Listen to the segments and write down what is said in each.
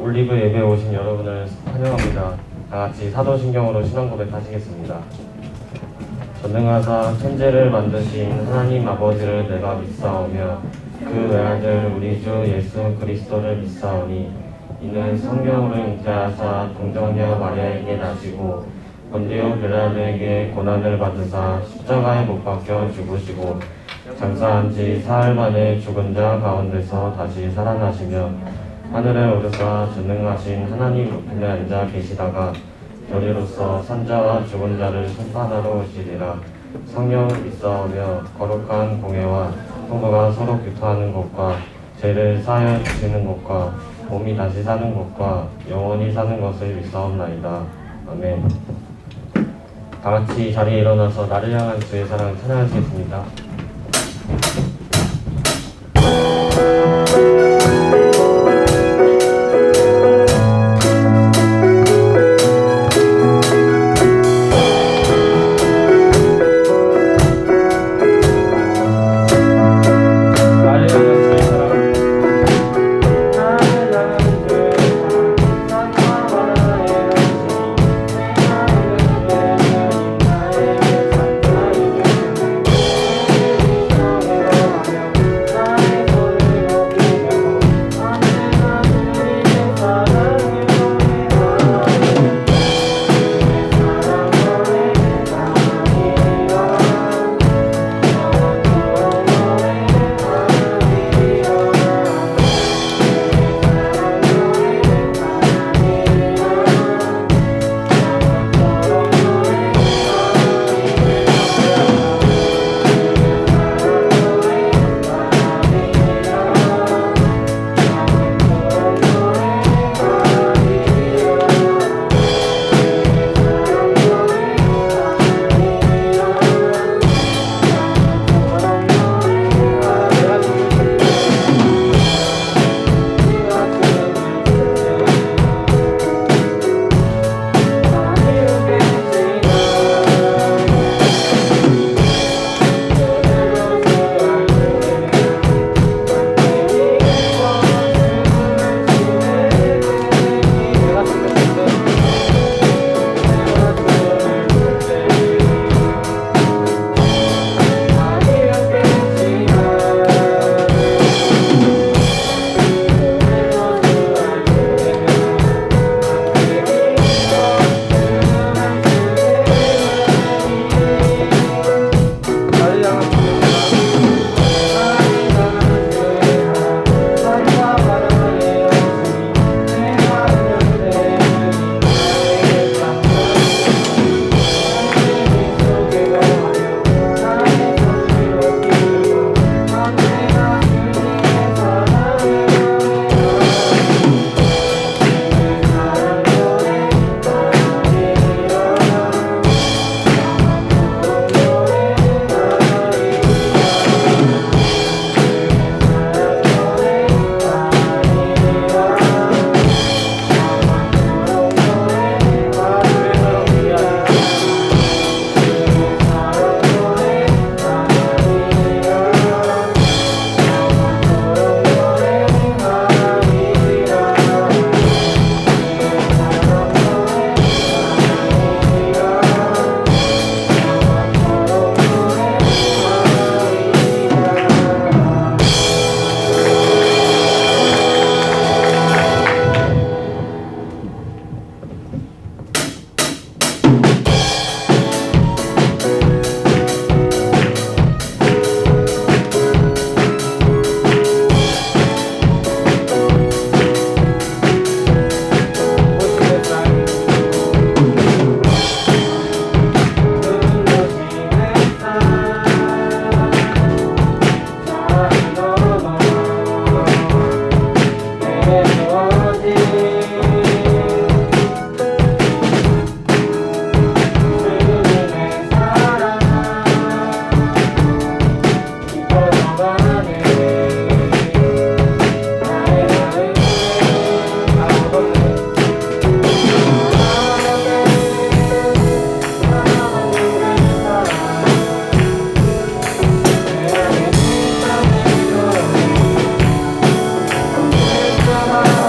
올리브 예배에 오신 여러분을 환영합니다. 다같이 사도신경으로 신앙 고백하시겠습니다. 전능하사 천지를 만드신 하나님 아버지를 내가 믿사오며 그 외아들 우리 주 예수 그리스도를 믿사오니 이는 성령으로 잉태하사 동정녀 마리아에게 나시고 본디오 빌라도에게 고난을 받으사 십자가에 못 박혀 죽으시고 장사한 지 사흘 만에 죽은 자 가운데서 다시 살아나시며 하늘에 오르사 전능하신 하나님 우편에 앉아 계시다가 저리로서 산자와 죽은 자를 심판하러 오시리라. 성령을 믿사오며 거룩한 공회와 성도가 서로 교통하는 것과 죄를 사하여 주시는 것과 몸이 다시 사는 것과 영원히 사는 것을 믿사옵나이다. 아멘. 다같이 자리에 일어나서 나를 향한 주의 사랑을 찬양하시겠습니다. Bye.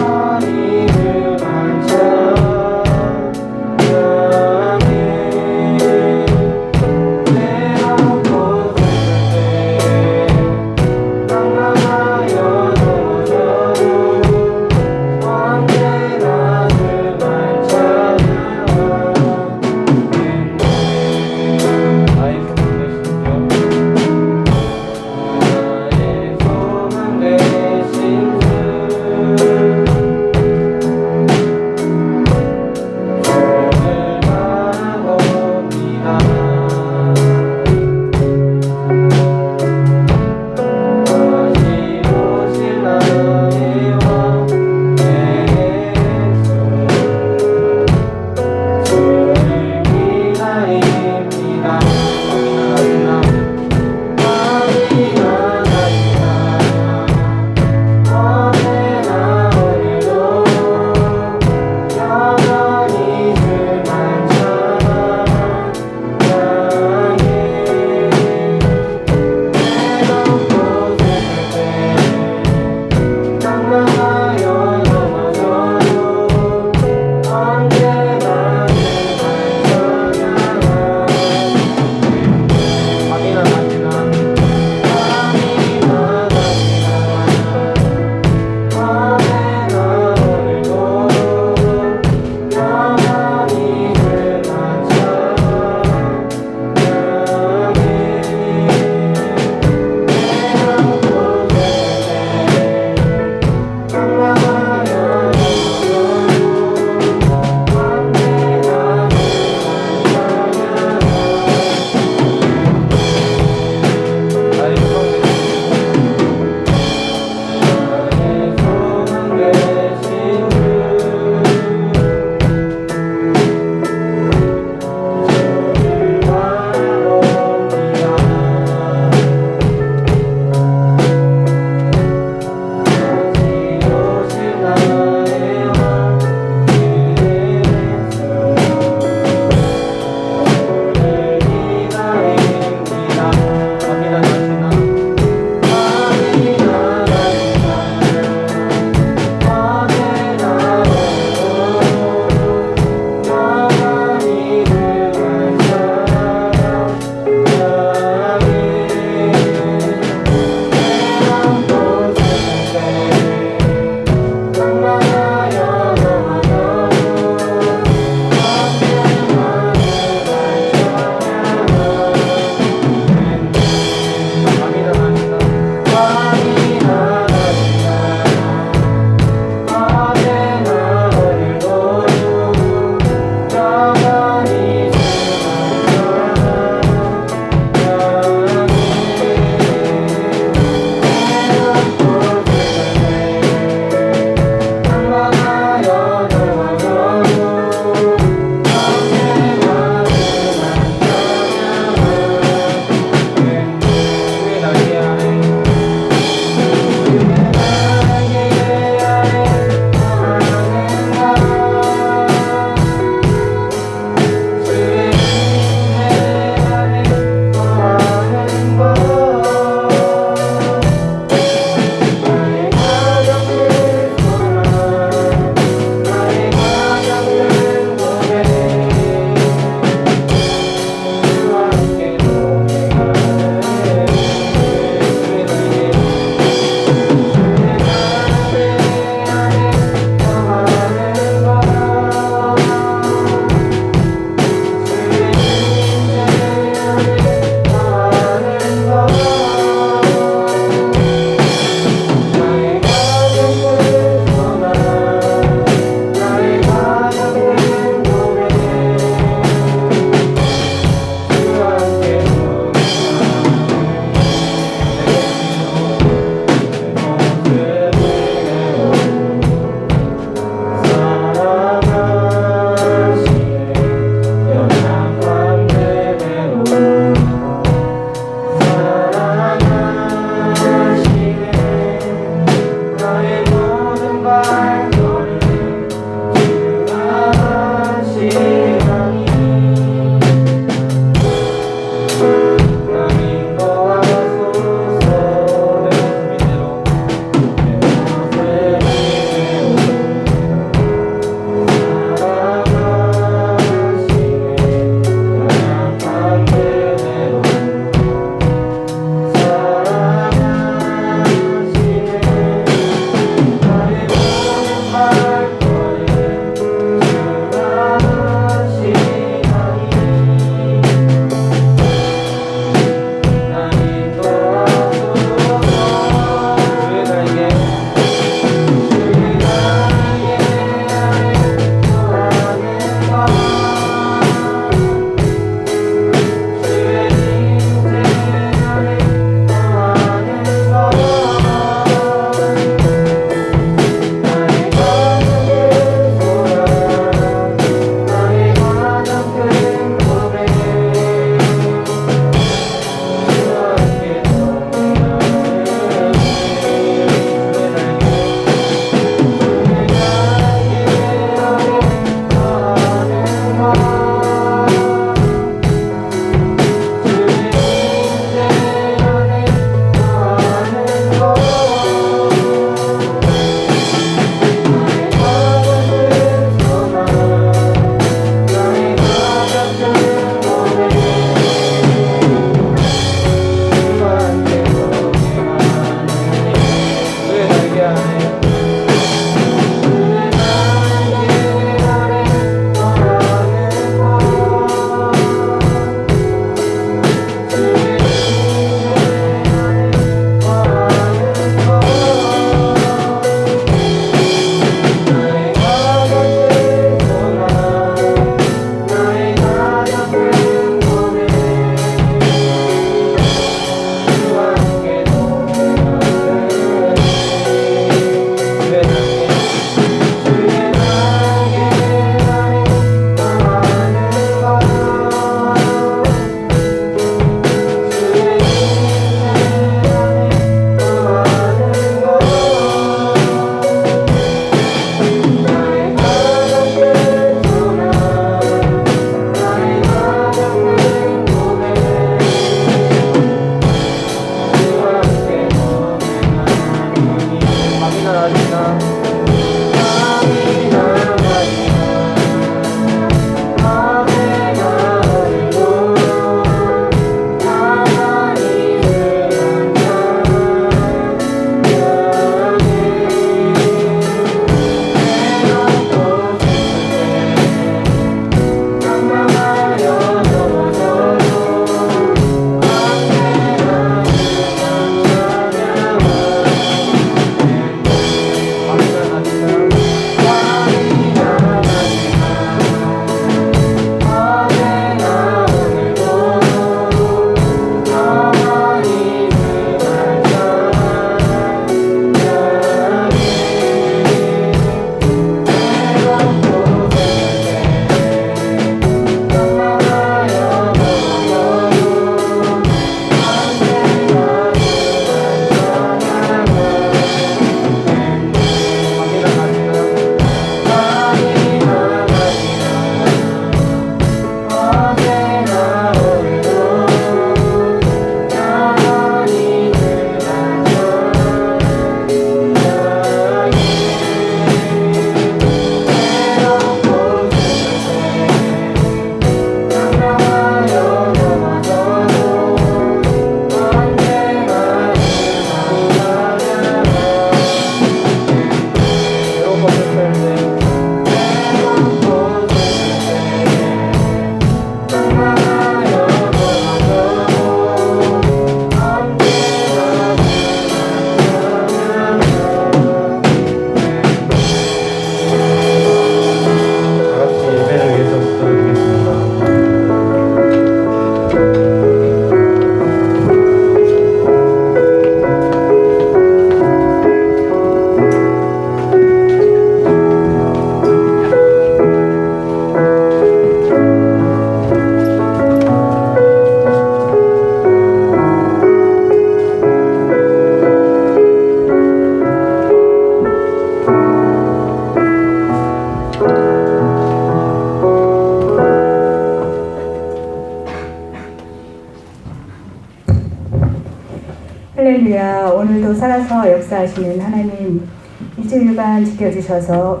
할렐루야. 오늘도 살아서 역사하시는 하나님, 일주일간 지켜주셔서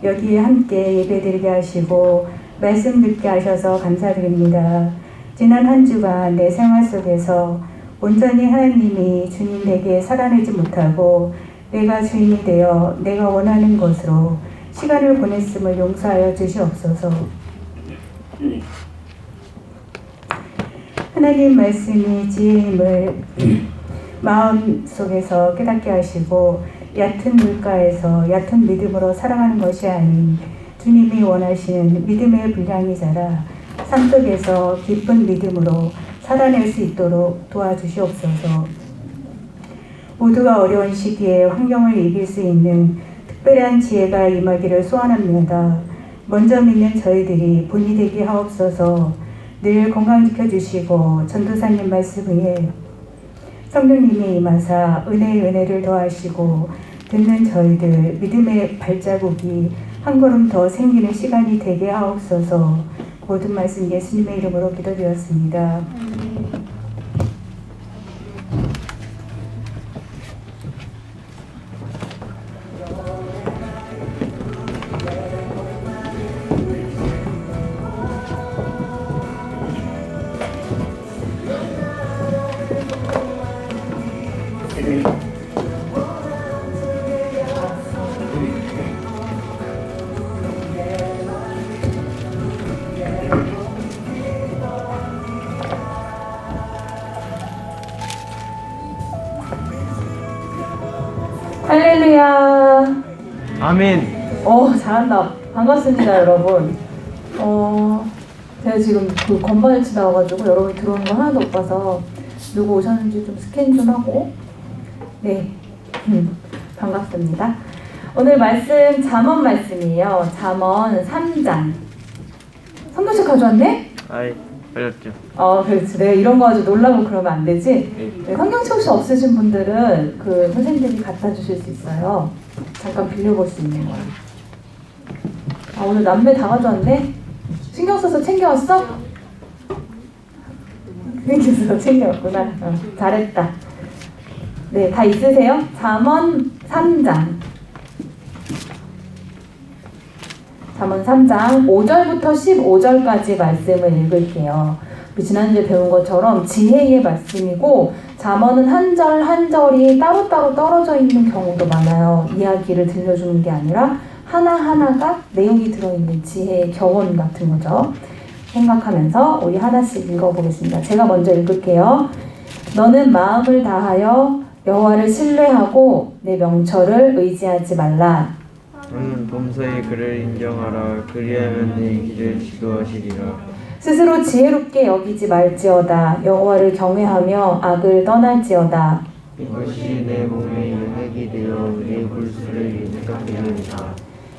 여기에 함께 예배드리게 하시고 말씀 듣게 하셔서 감사드립니다. 지난 한 주간 내 생활 속에서 온전히 하나님이 주님 내게 살아내지 못하고 내가 주인이 되어 내가 원하는 것으로 시간을 보냈음을 용서하여 주시옵소서. 하나님 말씀이 지혜임을 마음 속에서 깨닫게 하시고 얕은 물가에서 얕은 믿음으로 살아가는 것이 아닌 주님이 원하시는 믿음의 분량이 자라 삶 속에서 기쁜 믿음으로 살아낼 수 있도록 도와주시옵소서. 모두가 어려운 시기에 환경을 이길 수 있는 특별한 지혜가 임하기를 소원합니다. 먼저 믿는 저희들이 본이 되게 하옵소서. 늘 건강 지켜주시고 전도사님 말씀 위에 성령님이 임하사 은혜를 더하시고 듣는 저희들 믿음의 발자국이 한 걸음 더 생기는 시간이 되게 하옵소서. 모든 말씀 예수님의 이름으로 기도드렸습니다. 할렐루야. 아멘. 잘한다. 반갑습니다, 여러분. 제가 지금 그 건반을 치다 와가지고 여러분이 들어오는 거 하나도 못 봐서 누구 오셨는지 좀 스캔 좀 하고. 네. 반갑습니다. 오늘 말씀 잠언 말씀이에요. 잠언 3장. 성경책 가져왔네? 아이, 걸렸죠. 그렇지. 내가 이런 거 가지고 놀라고 그러면 안 되지? 네, 성경책 혹시 없으신 분들은 그 선생님들이 갖다 주실 수 있어요. 잠깐 빌려볼 수 있는 거예요. 오늘 남매 다 가져왔네? 신경 써서 챙겨왔어? 신경 써서 챙겨왔구나. 잘했다. 네, 다 있으세요? 잠언 3장. 잠언 3장 5절부터 15절까지 말씀을 읽을게요. 우리 지난주에 배운 것처럼 지혜의 말씀이고 잠언은 한 절 한 절이 따로따로 떨어져 있는 경우도 많아요. 이야기를 들려주는 게 아니라 하나하나가 내용이 들어있는 지혜의 격언 같은 거죠. 생각하면서 우리 하나씩 읽어보겠습니다. 제가 먼저 읽을게요. 너는 마음을 다하여 여호와를 신뢰하고 내 명철을 의지하지 말라. 너는 범사의 그를 인정하라. 그리하면 내 길을 지도하시리라. 스스로 지혜롭게 여기지 말지어다. 여호와를 경외하며 악을 떠날지어다. 이것이 내 몸에 유익이 되어 내 골수를 인탁하리라.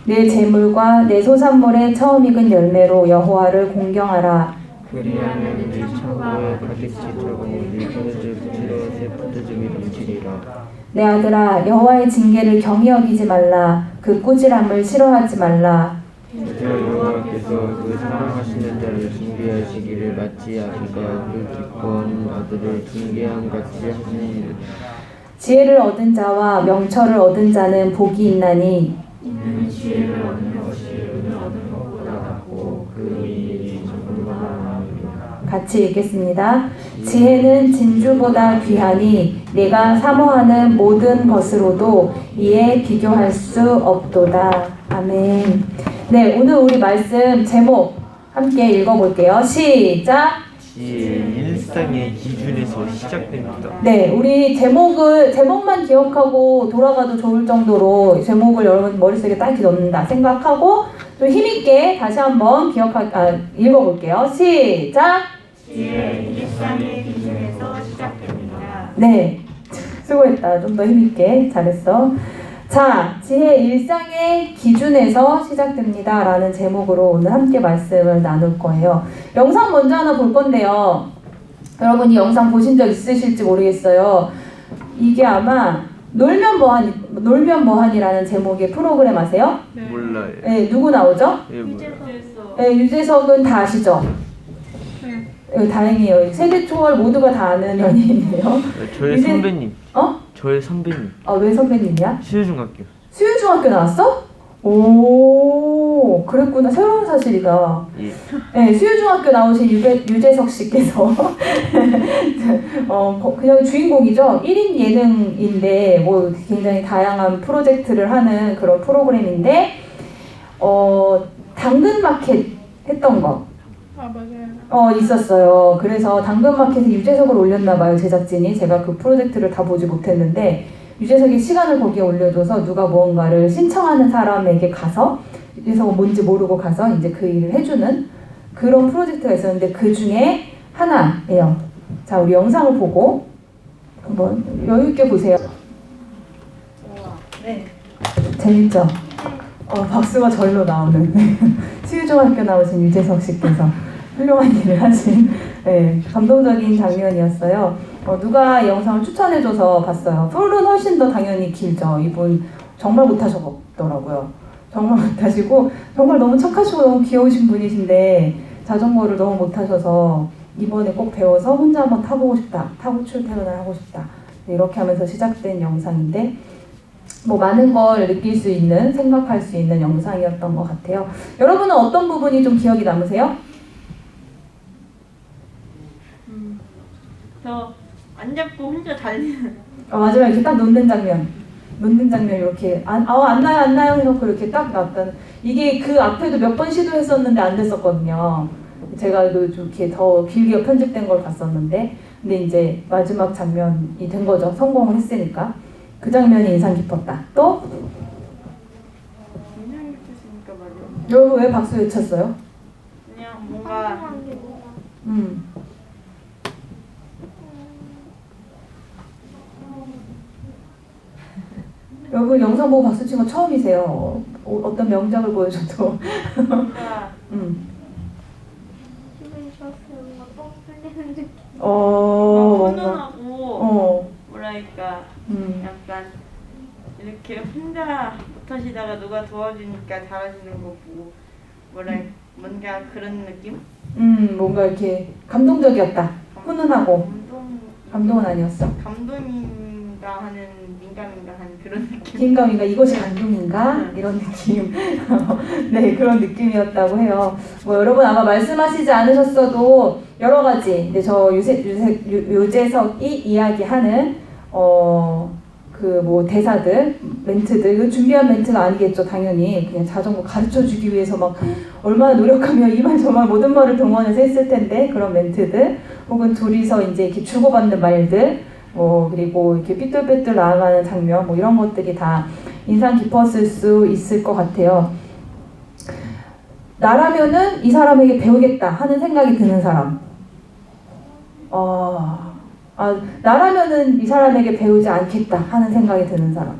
내 재물과 내 소산물의 처음 익은 열매로 여호와를 공경하라. 그리하면 내 창고에 가득 차고 내 포도주 붙이러 새 포도즙이 넘치리라. 내 아들아 여호와의 징계를 경히 여기지 말라. 그 꾸지람을 싫어하지 말라. 저 여호와께서 그 사랑하시는 자를 징계하시기를 마치 아기가 그 기뻐하는 아들을 징계함 같이 하시니라. 지혜를 얻은 자와 명철을 얻은 자는 복이 있나니 이는 지혜를 얻는 것이 은을 얻는 것보다 낫고 그 일이 정금보다 나으리라. 같이 읽겠습니다. 지혜는 진주보다 귀하니 내가 사모하는 모든 것으로도 이에 비교할 수 없도다. 아멘. 네, 오늘 우리 말씀 제목 함께 읽어볼게요. 시작! 지혜의 일상의 기준에서 시작됩니다. 네, 우리 제목만 기억하고 돌아가도 좋을 정도로 제목을 여러분 머릿속에 딱 이렇게 넣는다 생각하고 좀 힘있게 다시 한번 읽어볼게요. 시작! 지혜의 일상의 기준에서 시작됩니다. 네, 수고했다. 좀 더 힘있게 잘했어. 자, 지혜 일상의 기준에서 시작됩니다 라는 제목으로 오늘 함께 말씀을 나눌 거예요. 영상 먼저 하나 볼 건데요. 여러분 이 영상 보신 적 있으실지 모르겠어요. 이게 아마 놀면 뭐하니라는 제목의 프로그램 아세요? 몰라요. 네, 누구 나오죠? 예, 몰라요. 네, 유재석은 다 아시죠? 다행이에요. 세대 초월 모두가 다 아는 연예인이에요. 저의 이제- 선배님. 어? 저의 선배님. 왜 선배님이야? 수유중학교. 수유중학교 나왔어? 오, 그랬구나. 새로운 사실이다. 예. 네, 수유중학교 나오신 유재석 씨께서 그냥 주인공이죠. 1인 예능인데 뭐 굉장히 다양한 프로젝트를 하는 그런 프로그램인데 당근마켓 했던 거 맞아요. 있었어요. 그래서 당근마켓에 유재석을 올렸나 봐요, 제작진이. 제가 그 프로젝트를 다 보지 못했는데 유재석이 시간을 거기에 올려줘서 누가 무언가를 신청하는 사람에게 가서 유재석은 뭔지 모르고 가서 이제 그 일을 해주는 그런 프로젝트가 있었는데 그 중에 하나예요. 자, 우리 영상을 보고 한번 여유 있게 보세요. 네. 재밌죠? 박수가 절로 나오는 수유중학교 나오신 유재석 씨께서 훌륭한 일을 하신 감동적인 장면이었어요. 누가 이 영상을 추천해줘서 봤어요. 풀은 훨씬 더 당연히 길죠. 이분 정말 못하셨더라고요. 정말 못하시고 정말 너무 착하시고 너무 귀여우신 분이신데 자전거를 너무 못하셔서 이번에 꼭 배워서 혼자 한번 타보고 싶다. 타고 출퇴근을 하고 싶다. 이렇게 하면서 시작된 영상인데 뭐 많은 걸 느낄 수 있는, 생각할 수 있는 영상이었던 것 같아요. 여러분은 어떤 부분이 좀 기억이 남으세요? 저 안 잡고 혼자 달리는. 마지막에 이렇게 딱 놓는 장면 이렇게 안 나요 해놓고 이렇게 딱 나왔다는. 이게 그 앞에도 몇 번 시도했었는데 안 됐었거든요. 제가 이렇게 더 길게 편집된 걸 봤었는데 근데 이제 마지막 장면이 된 거죠. 성공을 했으니까. 그 장면이 인상 깊었다. 또? 인상 깊으시니까 말이에요. 여러분 왜 박수 외쳤어요? 그냥 뭔가 여러분 영상 보고 박수 친 거 처음이세요. 어떤 명작을 보여줘도. 뭔가 기분이 좋았어요. 뭔가 뻥 뚫리는 느낌. 뭔가. 훈훈하고 뭐랄까 약간 이렇게 혼자 못하시다가 누가 도와주니까 잘하시는 거 보고 뭔가 그런 느낌? 뭔가 이렇게 감동적이었다. 훈훈하고. 감동은 아니었어. 감동인가 하는 민감인가 하는 그런 느낌. 긴가민가 이것이 감동인가 이런 느낌. 네, 그런 느낌이었다고 해요. 뭐 여러분 아마 말씀하시지 않으셨어도 여러 가지 근데 저 유재석이 이야기하는 그 뭐 대사들, 멘트들, 이거 준비한 멘트가 아니겠죠, 당연히. 그냥 자전거 가르쳐 주기 위해서 막 얼마나 노력하며 이 말 저 말 모든 말을 동원해서 했을 텐데 그런 멘트들, 혹은 둘이서 이제 이렇게 주고받는 말들, 그리고 이렇게 삐뚤빼뚤 나아가는 장면, 뭐 이런 것들이 다 인상 깊었을 수 있을 것 같아요. 나라면은 이 사람에게 배우겠다 하는 생각이 드는 사람. 나라면은 이 사람에게 배우지 않겠다 하는 생각이 드는 사람.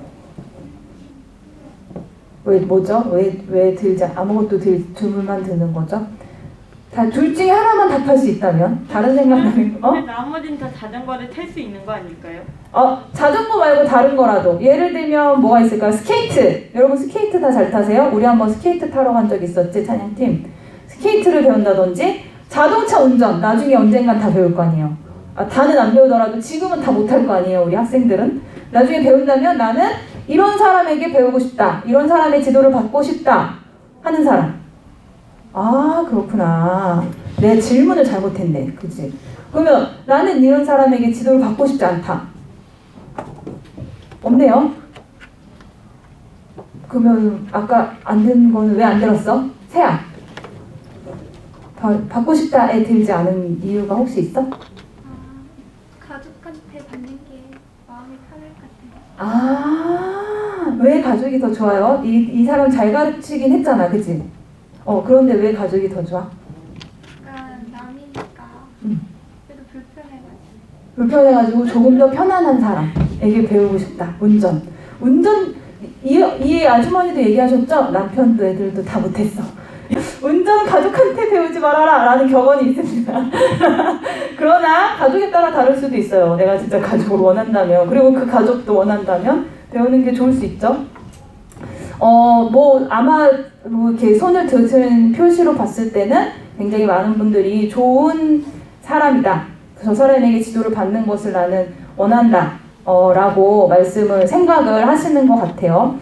뭐죠? 왜 들지, 아무것도 둘만 드는 거죠? 둘 중에 하나만 답할 수 있다면? 다른 생각 나는 거? 근데 나머지는 다 자전거를 탈 수 있는 거 아닐까요? 자전거 말고 다른 거라도. 예를 들면 뭐가 있을까요? 스케이트! 여러분 스케이트 다 잘 타세요? 우리 한번 스케이트 타러 간 적 있었지, 찬양팀? 스케이트를 배운다든지, 자동차 운전! 나중에 언젠간 다 배울 거 아니에요. 다는 안 배우더라도 지금은 다 못할 거 아니에요, 우리 학생들은. 나중에 배운다면 나는 이런 사람에게 배우고 싶다. 이런 사람의 지도를 받고 싶다. 하는 사람. 그렇구나. 내 질문을 잘못했네. 그치? 그러면 나는 이런 사람에게 지도를 받고 싶지 않다. 없네요. 그러면 아까 안 된 거는 왜 안 들었어? 세아. 받고 싶다에 들지 않은 이유가 혹시 있어? 가족한테 받는 게 마음이 편할 것 같아요. 왜 가족이 더 좋아요? 이 사람 잘 가르치긴 했잖아, 그치? 그런데 왜 가족이 더 좋아? 약간 남이니까 그래도 불편해가지고. 불편해가지고 조금 더 편안한 사람에게 배우고 싶다. 운전, 이 아주머니도 얘기하셨죠? 남편도 애들도 다 못했어. 운전 가족한테 배우지 말아라 라는 격언이 있습니다. 그러나 가족에 따라 다를 수도 있어요. 내가 진짜 가족을 원한다면, 그리고 그 가족도 원한다면 배우는 게 좋을 수 있죠. 아마 이렇게 손을 드신 표시로 봤을 때는 굉장히 많은 분들이 좋은 사람이다. 저 사람에게 지도를 받는 것을 나는 원한다. 라고 생각을 하시는 것 같아요.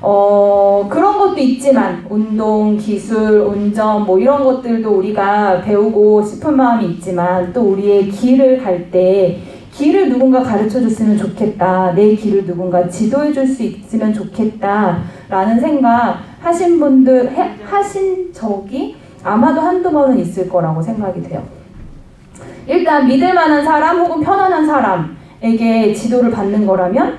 그런 것도 있지만 운동, 기술, 운전 뭐 이런 것들도 우리가 배우고 싶은 마음이 있지만 또 우리의 길을 갈 때 길을 누군가 가르쳐 줬으면 좋겠다. 내 길을 누군가 지도해 줄 수 있으면 좋겠다. 라는 생각 하신 적이 아마도 한두 번은 있을 거라고 생각이 돼요. 일단 믿을 만한 사람 혹은 편안한 사람에게 지도를 받는 거라면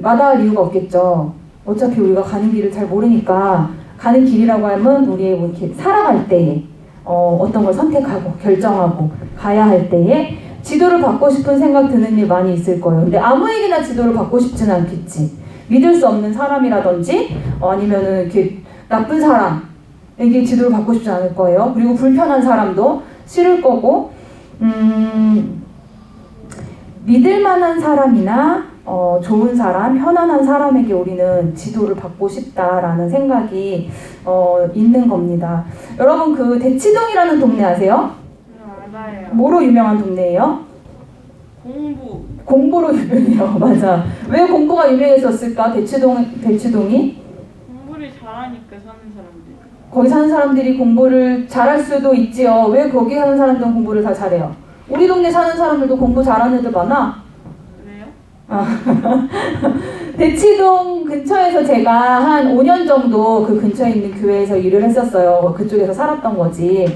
마다할 이유가 없겠죠. 어차피 우리가 가는 길을 잘 모르니까 가는 길이라고 하면 우리의 뭐 이렇게 살아갈 때에 어떤 걸 선택하고 결정하고 가야 할 때에 지도를 받고 싶은 생각 드는 일 많이 있을 거예요. 근데 아무에게나 지도를 받고 싶지는 않겠지. 믿을 수 없는 사람이라든지 아니면은 이렇게 나쁜 사람에게 지도를 받고 싶지 않을 거예요. 그리고 불편한 사람도 싫을 거고 믿을 만한 사람이나 좋은 사람, 편안한 사람에게 우리는 지도를 받고 싶다라는 생각이 있는 겁니다. 여러분 그 대치동이라는 동네 아세요? 알아요. 뭐로 유명한 동네예요? 공부로 유명해요. 맞아. 왜 공부가 유명했었을까? 대치동이? 공부를 잘하니까 사는 사람들. 거기 사는 사람들이 공부를 잘할 수도 있지요. 왜 거기 사는 사람들은 공부를 다 잘해요? 우리 동네 사는 사람들도 공부 잘하는 애들 많아. 대치동 근처에서 제가 한 5년 정도 그 근처에 있는 교회에서 일을 했었어요. 그쪽에서 살았던 거지.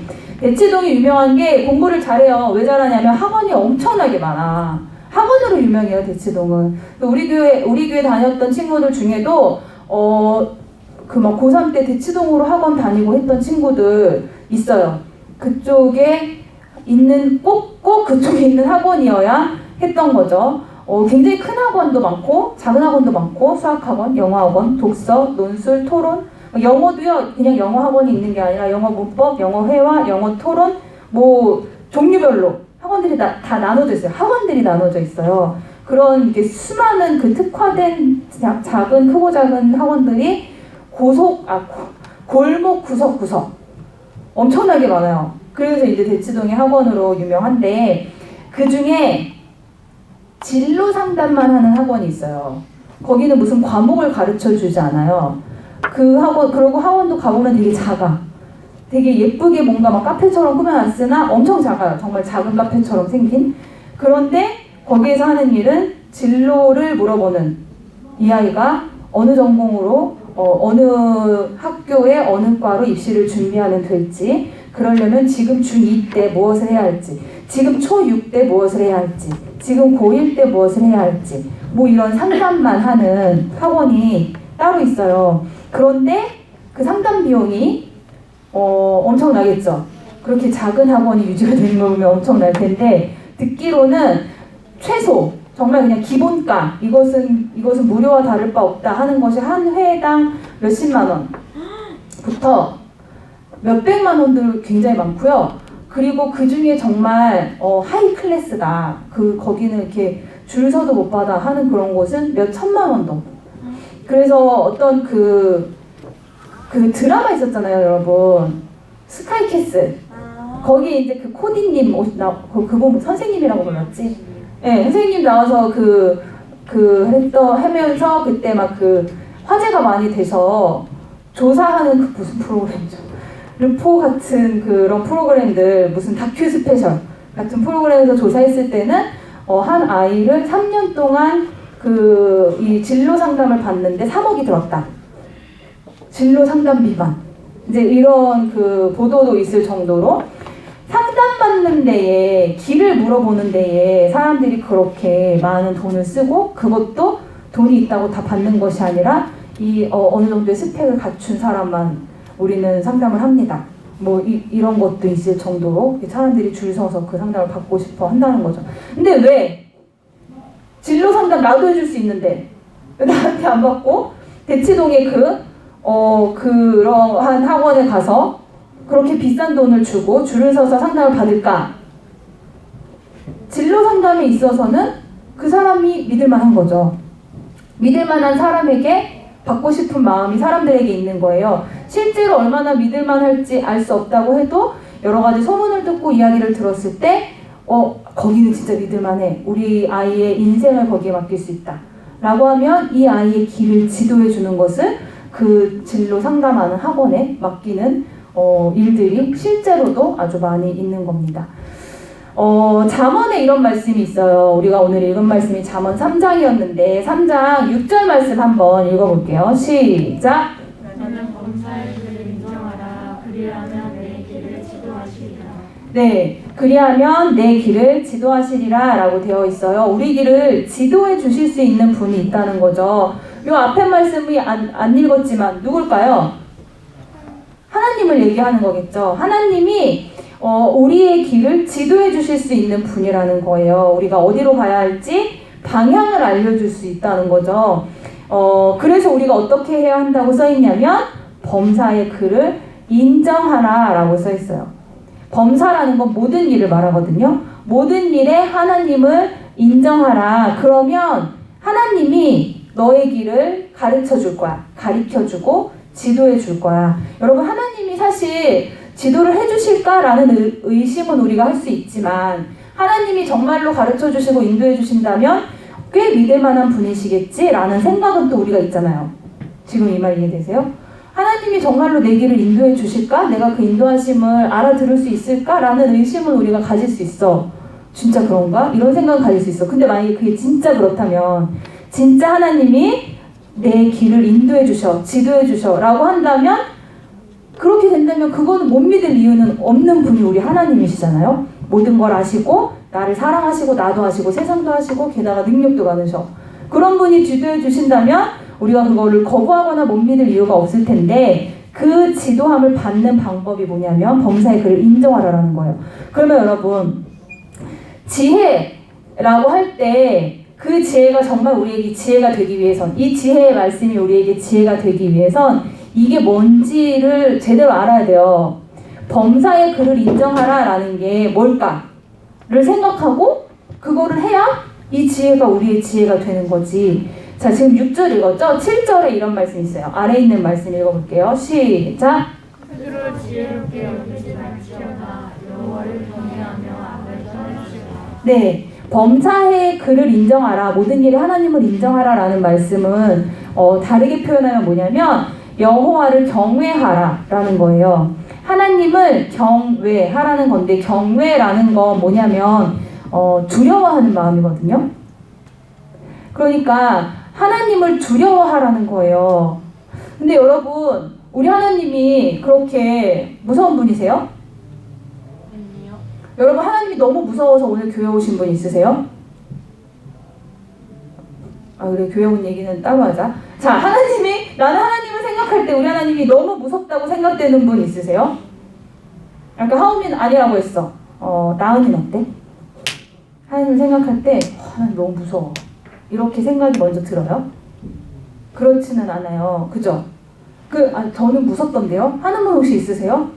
대치동이 유명한 게 공부를 잘해요. 왜 잘하냐면 학원이 엄청나게 많아. 학원으로 유명해요, 대치동은. 우리 교회 다녔던 친구들 중에도 그 막 고3 때 대치동으로 학원 다니고 했던 친구들 있어요. 그쪽에 있는 꼭 그쪽에 있는 학원이어야 했던 거죠. 굉장히 큰 학원도 많고 작은 학원도 많고 수학학원, 영어학원, 독서, 논술, 토론 영어도요. 그냥 영어 학원이 있는 게 아니라 영어 문법, 영어 회화, 영어 토론 뭐 종류별로 학원들이 다 나눠져 있어요. 학원들이 나눠져 있어요. 그런 이렇게 수많은 그 특화된 크고 작은 학원들이 골목 구석구석 엄청나게 많아요. 그래서 이제 대치동이 학원으로 유명한데 그 중에 진로 상담만 하는 학원이 있어요. 거기는 무슨 과목을 가르쳐 주지 않아요. 그리고 학원도 가보면 되게 작아. 되게 예쁘게 뭔가 막 카페처럼 꾸며놨으나 엄청 작아요. 정말 작은 카페처럼 생긴. 그런데 거기에서 하는 일은 진로를 물어보는 이 아이가 어느 전공으로 어느 학교에 어느 과로 입시를 준비하면 될지 그러려면 지금 중2 때 무엇을 해야 할지 지금 초6 때 무엇을 해야 할지 지금 고1 때 무엇을 해야 할지 뭐 이런 상담만 하는 학원이 따로 있어요. 그런데 그 상담 비용이 엄청나겠죠. 그렇게 작은 학원이 유지가 되는 거 보면 엄청날 텐데 듣기로는 최소 정말 그냥 기본가 이것은 무료와 다를 바 없다 하는 것이 한 회당 몇십만 원부터 몇백만 원들 굉장히 많고요. 그리고 그 중에 정말 하이 클래스다. 거기는 이렇게 줄 서도 못 받아 하는 그런 곳은 몇 천만 원도. 그래서 어떤 그 드라마 있었잖아요, 여러분. 스카이캐슬. 거기 이제 그 코디님 그분 선생님이라고 불렀지. 네, 선생님 나와서 하면서 그때 막 화제가 많이 돼서 조사하는 무슨 프로그램이죠. 르포 같은 그런 프로그램들 무슨 다큐 스페셜 같은 프로그램에서 조사했을 때는 한 아이를 3년 동안 이 진로 상담을 받는데 3억이 들었다. 진로 상담비만. 이제 이런 보도도 있을 정도로 상담받는 데에 길을 물어보는 데에 사람들이 그렇게 많은 돈을 쓰고 그것도 돈이 있다고 다 받는 것이 아니라 어느 정도의 스펙을 갖춘 사람만 우리는 상담을 합니다. 뭐 이런 것도 있을 정도로 사람들이 줄 서서 그 상담을 받고 싶어 한다는 거죠. 근데 왜 진로 상담 나도 해줄 수 있는데 왜 나한테 안 받고 대치동에 그러한 학원에 가서 그렇게 비싼 돈을 주고 줄을 서서 상담을 받을까? 진로 상담에 있어서는 그 사람이 믿을 만한 거죠. 믿을 만한 사람에게 받고 싶은 마음이 사람들에게 있는 거예요. 실제로 얼마나 믿을 만할지 알 수 없다고 해도 여러 가지 소문을 듣고 이야기를 들었을 때 거기는 진짜 믿을만해. 우리 아이의 인생을 거기에 맡길 수 있다. 라고 하면 이 아이의 길을 지도해 주는 것은 그 진로 상담하는 학원에 맡기는 일들이 실제로도 아주 많이 있는 겁니다. 잠언에 이런 말씀이 있어요. 우리가 오늘 읽은 말씀이 잠언 3장이었는데 3장 6절 말씀 한번 읽어볼게요. 시작! 너는 범사의 길을 인정하라. 그리하면 내 길을 지도하시리라. 네, 그리하면 내 길을 지도하시리라 라고 되어 있어요. 우리 길을 지도해 주실 수 있는 분이 있다는 거죠. 요 앞에 말씀이 안 읽었지만 누굴까요? 하나님을 얘기하는 거겠죠. 하나님이 우리의 길을 지도해 주실 수 있는 분이라는 거예요. 우리가 어디로 가야 할지 방향을 알려줄 수 있다는 거죠. 그래서 우리가 어떻게 해야 한다고 써있냐면 범사의 글을 인정하라 라고 써있어요. 범사라는 건 모든 일을 말하거든요. 모든 일에 하나님을 인정하라. 그러면 하나님이 너의 길을 가르쳐 줄 거야. 가르쳐 주고 지도해 줄 거야. 여러분, 하나님이 사실 지도를 해 주실까라는 의심은 우리가 할 수 있지만 하나님이 정말로 가르쳐 주시고 인도해 주신다면 꽤 믿을 만한 분이시겠지라는 생각은 또 우리가 있잖아요. 지금 이 말 이해되세요? 하나님이 정말로 내 길을 인도해 주실까? 내가 그 인도하심을 알아들을 수 있을까? 라는 의심은 우리가 가질 수 있어. 진짜 그런가? 이런 생각을 가질 수 있어. 근데 만약에 그게 진짜 그렇다면 진짜 하나님이 내 길을 인도해 주셔, 지도해 주셔 라고 한다면 그렇게 된다면 그거는 못 믿을 이유는 없는 분이 우리 하나님이시잖아요. 모든 걸 아시고 나를 사랑하시고 나도 아시고 세상도 아시고 게다가 능력도 많으셔. 그런 분이 지도해 주신다면 우리가 그거를 거부하거나 못 믿을 이유가 없을 텐데 그 지도함을 받는 방법이 뭐냐면 범사의 글을 인정하라라는 거예요. 그러면 여러분 지혜라고 할 때 그 지혜가 정말 우리에게 지혜가 되기 위해선 이 지혜의 말씀이 우리에게 지혜가 되기 위해선 이게 뭔지를 제대로 알아야 돼요. 범사의 글을 인정하라라는 게 뭘까를 생각하고 그거를 해야 이 지혜가 우리의 지혜가 되는 거지. 자, 지금 6절 읽었죠? 7절에 이런 말씀이 있어요. 아래에 있는 말씀 읽어볼게요. 시작! 스스로 지혜롭게 여기지 말지어다. 여호와를 경외하며 악을 떠나시라. 네, 범사의 글을 인정하라. 모든 일에 하나님을 인정하라라는 말씀은 다르게 표현하면 뭐냐면 여호와를 경외하라라는 거예요. 하나님을 경외하라는 건데 경외라는 건 뭐냐면 두려워하는 마음이거든요. 그러니까 하나님을 두려워하라는 거예요. 근데 여러분, 우리 하나님이 그렇게 무서운 분이세요? 아니요. 여러분, 하나님이 너무 무서워서 오늘 교회 오신 분 있으세요? 그래, 교회 온 얘기는 따로 하자. 자, 나는 하나님을 생각할 때 우리 하나님이 너무 무섭다고 생각되는 분 있으세요? 아까 하우민 아니라고 했어. 나은이는 어때? 하나님을 생각할 때 하나님 너무 무서워. 이렇게 생각이 먼저 들어요? 그렇지는 않아요. 그죠? 저는 무섭던데요? 하는 분 혹시 있으세요?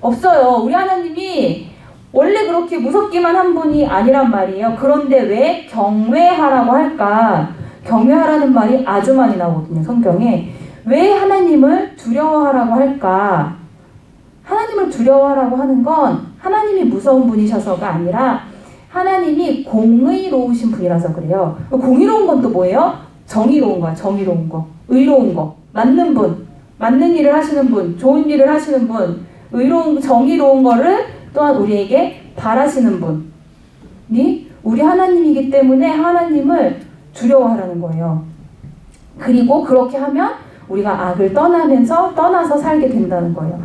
없어요. 우리 하나님이 원래 그렇게 무섭기만 한 분이 아니란 말이에요. 그런데 왜 경외하라고 할까? 경외하라는 말이 아주 많이 나오거든요, 성경에. 왜 하나님을 두려워하라고 할까? 하나님을 두려워하라고 하는 건 하나님이 무서운 분이셔서가 아니라 하나님이 공의로우신 분이라서 그래요. 공의로운 건 또 뭐예요? 정의로운 거야, 정의로운 거. 의로운 거. 맞는 분. 맞는 일을 하시는 분. 좋은 일을 하시는 분. 의로운, 정의로운 거를 또한 우리에게 바라시는 분이 우리 하나님이기 때문에 하나님을 두려워하라는 거예요. 그리고 그렇게 하면 우리가 악을 떠나서 살게 된다는 거예요.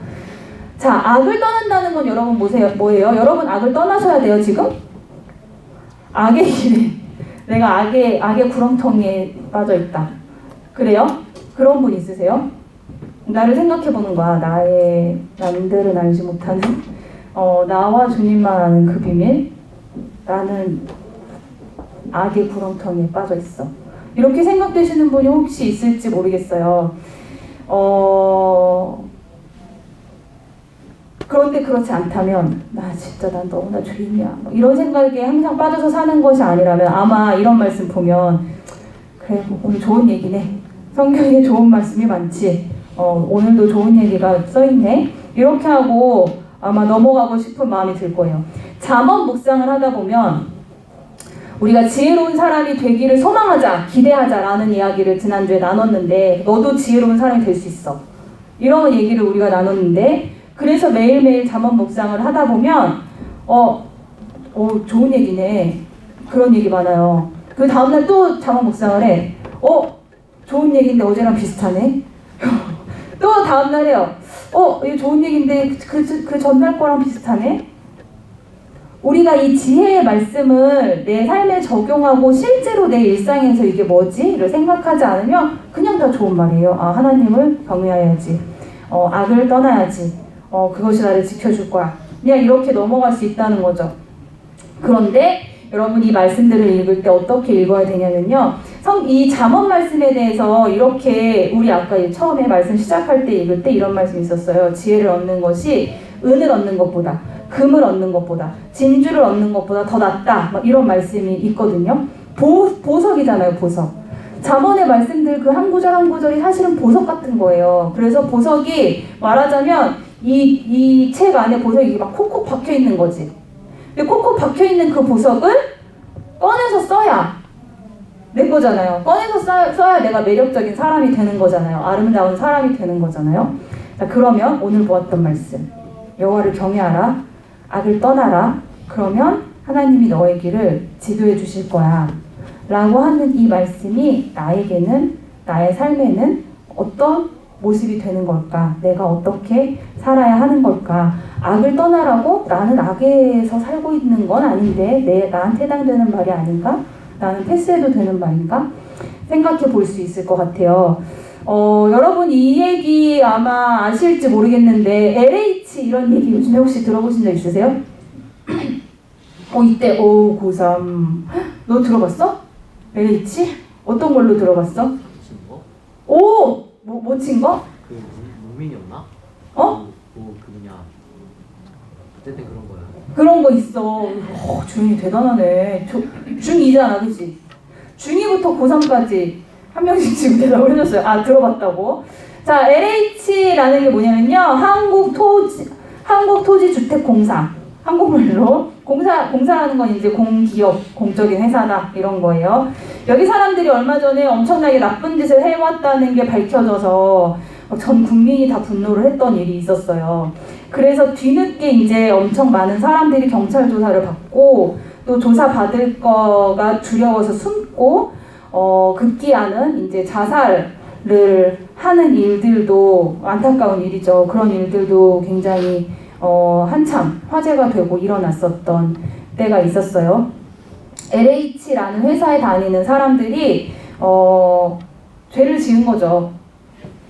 자, 악을 떠난다는 건 여러분 뭐예요? 여러분 악을 떠나셔야 돼요, 지금? 악의 길에 내가 악의 구렁텅이에 빠져 있다. 그래요? 그런 분 있으세요? 나를 생각해 보는 거야. 남들은 알지 못하는 나와 주님만 아는 그 비밀. 나는 악의 구렁텅이에 빠져 있어. 이렇게 생각되시는 분이 혹시 있을지 모르겠어요. 그런데 그렇지 않다면 난 너무나 죄인이야. 이런 생각에 항상 빠져서 사는 것이 아니라면 아마 이런 말씀 보면 그래, 오늘 좋은 얘기네. 성경에 좋은 말씀이 많지. 오늘도 좋은 얘기가 써있네. 이렇게 하고 아마 넘어가고 싶은 마음이 들 거예요. 잠언 묵상을 하다 보면 우리가 지혜로운 사람이 되기를 소망하자, 기대하자라는 이야기를 지난주에 나눴는데 너도 지혜로운 사람이 될 수 있어. 이런 얘기를 우리가 나눴는데 그래서 매일매일 잠언 묵상을 하다 보면 좋은 얘기네. 그런 얘기 많아요. 그 다음날 또 잠언 묵상을 해. 좋은 얘기인데 어제랑 비슷하네. 또 다음날 해요. 이거 좋은 얘기인데 그 전날 거랑 비슷하네. 우리가 이 지혜의 말씀을 내 삶에 적용하고 실제로 내 일상에서 이게 뭐지?를 생각하지 않으면 그냥 다 좋은 말이에요. 하나님을 경외해야지. 악을 떠나야지. 그것이 나를 지켜줄 거야. 그냥 이렇게 넘어갈 수 있다는 거죠. 그런데 여러분 이 말씀들을 읽을 때 어떻게 읽어야 되냐면요. 이 잠언 말씀에 대해서 이렇게 우리 아까 처음에 말씀 시작할 때 읽을 때 이런 말씀이 있었어요. 지혜를 얻는 것이 은을 얻는 것보다 금을 얻는 것보다 진주를 얻는 것보다 더 낫다. 막 이런 말씀이 있거든요. 보석이잖아요. 보석. 잠언의 말씀들 그 한 구절 한 구절이 사실은 보석 같은 거예요. 그래서 보석이 말하자면 이 책 안에 보석이 막 콕콕 박혀 있는 거지. 근데 콕콕 박혀 있는 그 보석을 꺼내서 써야 내 거잖아요. 꺼내서 써야 내가 매력적인 사람이 되는 거잖아요. 아름다운 사람이 되는 거잖아요. 자, 그러면 오늘 보았던 말씀. 여호와를 경외하라. 악을 떠나라. 그러면 하나님이 너의 길을 지도해 주실 거야. 라고 하는 이 말씀이 나에게는, 나의 삶에는 어떤 모습이 되는 걸까? 내가 어떻게 살아야 하는 걸까? 악을 떠나라고? 나는 악에서 살고 있는 건 아닌데 나한테 해당되는 말이 아닌가? 나는 패스해도 되는 말인가? 생각해 볼 수 있을 것 같아요. 여러분 이 얘기 아마 아실지 모르겠는데 LH 이런 얘기 요즘에 혹시 들어보신 적 있으세요? 이때 고3 너 들어봤어? LH? 어떤 걸로 들어봤어? 친 거? 뭐 친 거? 그 문민이었나? 그 뭐냐 그때 그런 거야. 그런 거 있어. 준이 대단하네. 중2잖아, 그치? 중2부터 고3까지 한 명씩 지금 대답을 해줬어요. 들어봤다고. 자, LH라는 게 뭐냐면요. 한국토지주택공사. 한국말로. 공사라는 건 이제 공기업, 공적인 회사다. 이런 거예요. 여기 사람들이 얼마 전에 엄청나게 나쁜 짓을 해왔다는 게 밝혀져서 전 국민이 다 분노를 했던 일이 있었어요. 그래서 뒤늦게 이제 엄청 많은 사람들이 경찰 조사를 받고 또 조사 받을 거가 두려워서 숨고 급기야는 이제 자살을 하는 일들도 안타까운 일이죠. 그런 일들도 굉장히 한참 화제가 되고 일어났었던 때가 있었어요. LH라는 회사에 다니는 사람들이 죄를 지은 거죠.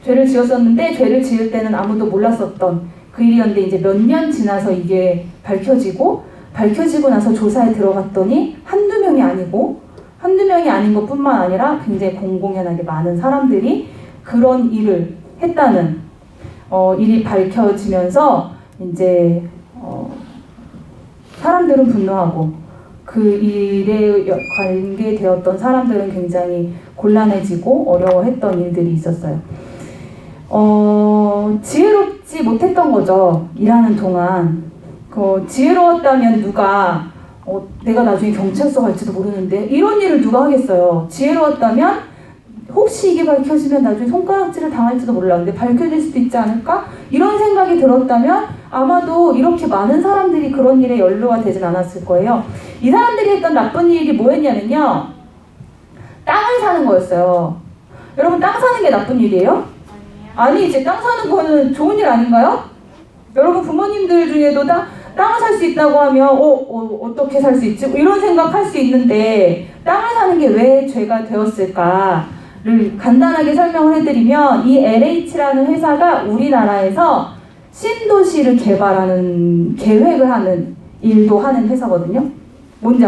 죄를 지었었는데 죄를 지을 때는 아무도 몰랐었던 그 일이었는데 이제 몇 년 지나서 이게 밝혀지고 나서 조사에 들어갔더니 한두 명이 아닌 것뿐만 아니라 굉장히 공공연하게 많은 사람들이 그런 일을 했다는 일이 밝혀지면서 이제 사람들은 분노하고 그 일에 관계되었던 사람들은 굉장히 곤란해지고 어려워했던 일들이 있었어요. 지혜롭지 못했던 거죠. 일하는 동안. 지혜로웠다면 누가 내가 나중에 경찰서 갈지도 모르는데 이런 일을 누가 하겠어요. 지혜로웠다면 혹시 이게 밝혀지면 나중에 손가락질을 당할지도 몰라. 근데 밝혀질 수도 있지 않을까? 이런 생각이 들었다면 아마도 이렇게 많은 사람들이 그런 일에 연루가 되진 않았을 거예요. 이 사람들이 했던 나쁜 일이 뭐였냐면요. 땅을 사는 거였어요. 여러분 땅 사는 게 나쁜 일이에요? 아니지. 땅 사는 거는 좋은 일 아닌가요? 여러분 부모님들 중에도 땅을 살 수 있다고 하면 어떻게 살 수 있지? 이런 생각할 수 있는데 땅을 사는 게 왜 죄가 되었을까를 간단하게 설명을 해드리면 이 LH라는 회사가 우리나라에서 신도시를 개발하는 계획을 하는 일도 하는 회사거든요. 뭔지